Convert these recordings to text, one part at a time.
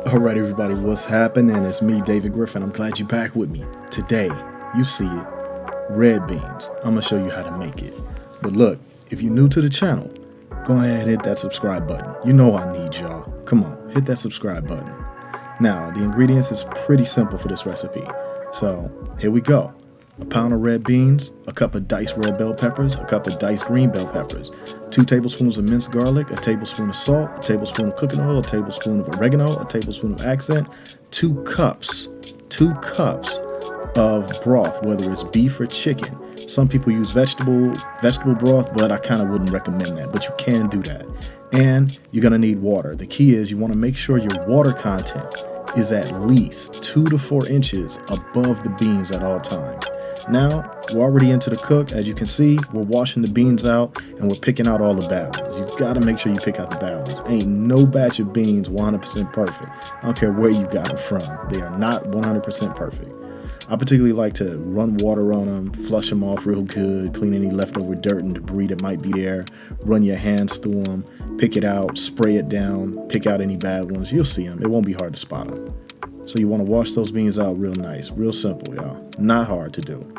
Alright everybody, what's happening? It's me, David Griffin. I'm glad you're back with me. Today, you see it, red beans. I'm going to show you how to make it. But look, if you're new to the channel, go ahead and hit that subscribe button. You know I need y'all. Come on, hit that subscribe button. Now, the ingredients is pretty simple for this recipe. So, here we go. A pound of red beans, a cup of diced red bell peppers, a cup of diced green bell peppers, 2 tablespoons of minced garlic, a tablespoon of salt, a tablespoon of cooking oil, a tablespoon of oregano, a tablespoon of accent, 2 cups of broth, whether it's beef or chicken. Some people use vegetable broth, but I kind of wouldn't recommend that, but you can do that. And you're gonna need water. The key is you want to make sure your water content is at least 2 to 4 inches above the beans at all times. Now, we're already into the cook. As you can see, we're washing the beans out and we're picking out all the bad ones. You've got to make sure you pick out the bad ones. Ain't no batch of beans 100% perfect. I don't care where you got them from. They are not 100% perfect. I particularly like to run water on them, flush them off real good, clean any leftover dirt and debris that might be there, run your hands through them, pick it out, spray it down, pick out any bad ones. You'll see them. It won't be hard to spot them. So you want to wash those beans out real nice, real simple, y'all. Not hard to do.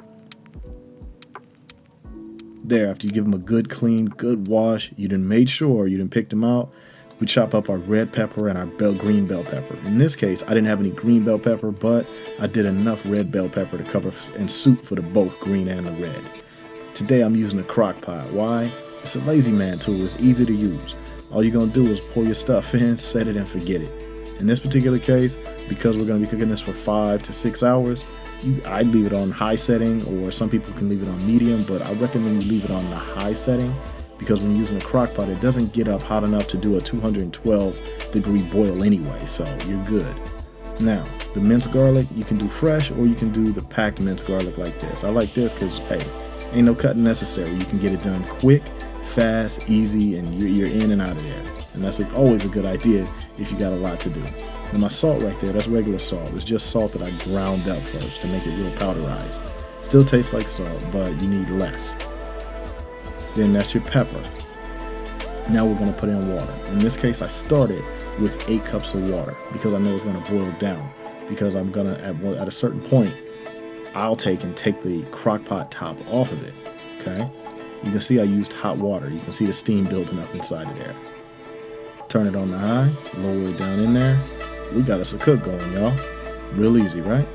There, after you give them a good clean, good wash, you done made sure you done picked them out. We chop up our red pepper and our green bell pepper. In this case, I didn't have any green bell pepper, but I did enough red bell pepper to cover and suit for the both green and the red. Today I'm using a crock pot. Why? It's a lazy man tool. It's easy to use. All you're gonna do is pour your stuff in, set it, and forget it. In this particular case, because we're going to be cooking this for 5 to 6 hours, I'd leave it on high setting, or some people can leave it on medium, but I recommend you leave it on the high setting because when you're using a crock pot, it doesn't get up hot enough to do a 212-degree boil anyway, so you're good. Now, the minced garlic, you can do fresh or you can do the packed minced garlic like this. I like this because, hey, ain't no cutting necessary. You can get it done quick, fast, easy, and you're in and out of there. And that's always a good idea if you got a lot to do. And my salt right there, that's regular salt. It's just salt that I ground up first to make it real powderized. Still tastes like salt, but you need less. Then that's your pepper. Now we're going to put in water. In this case, I started with 8 cups of water because I know it's going to boil down. Because I'm going to, at a certain point, I'll take the crock pot top off of it. Okay? You can see I used hot water. You can see the steam building up inside of there. Turn it on the high, lower it down in there. We got us a cook going, y'all. Real easy, right?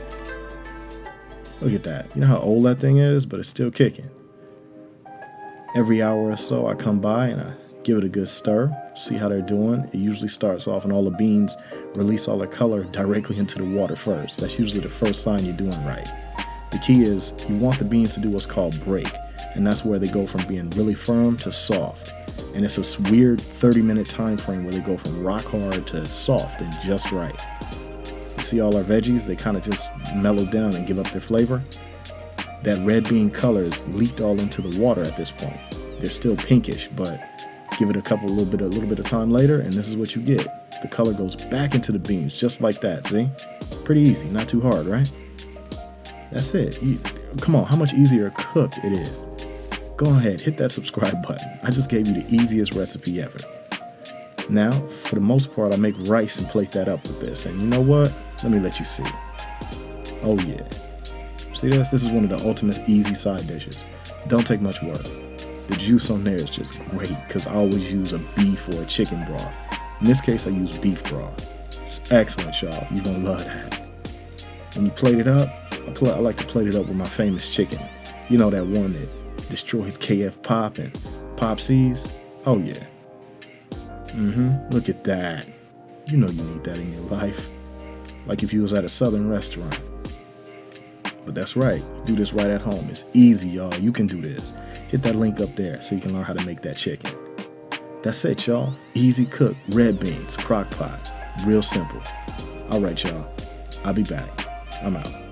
Look at that. You know how old that thing is, but it's still kicking. Every hour or so, I come by and I give it a good stir, see how they're doing. It usually starts off and all the beans release all their color directly into the water first. That's usually the first sign you're doing right. The key is you want the beans to do what's called break, and that's where they go from being really firm to soft. And it's a weird 30-minute time frame where they go from rock hard to soft and just right. You see all our veggies, they kind of just mellow down and give up their flavor. That red bean color is leaked all into the water at this point. They're still pinkish, but give it a little bit of time later, and this is what you get. The color goes back into the beans, just like that, see? Pretty easy, not too hard, right? That's it. Come on, how much easier to cook it is. Go ahead, hit that subscribe button. I just gave you the easiest recipe ever. Now, for the most part, I make rice and plate that up with this. And you know what? Let me let you see. Oh yeah. See this? This is one of the ultimate easy side dishes. Don't take much work. The juice on there is just great because I always use a beef or a chicken broth. In this case, I use beef broth. It's excellent, y'all. You're gonna love that. When you plate it up, I like to plate it up with my famous chicken. You know, that one that destroys KF Pop and Pop C's. Oh yeah. Look at that. You know you need that in your life. Like if you was at a southern restaurant. But that's right. You do this right at home. It's easy, y'all. You can do this. Hit that link up there so you can learn how to make that chicken. That's it, y'all. Easy cook, red beans, crock pot. Real simple. All right, y'all. I'll be back. I'm out.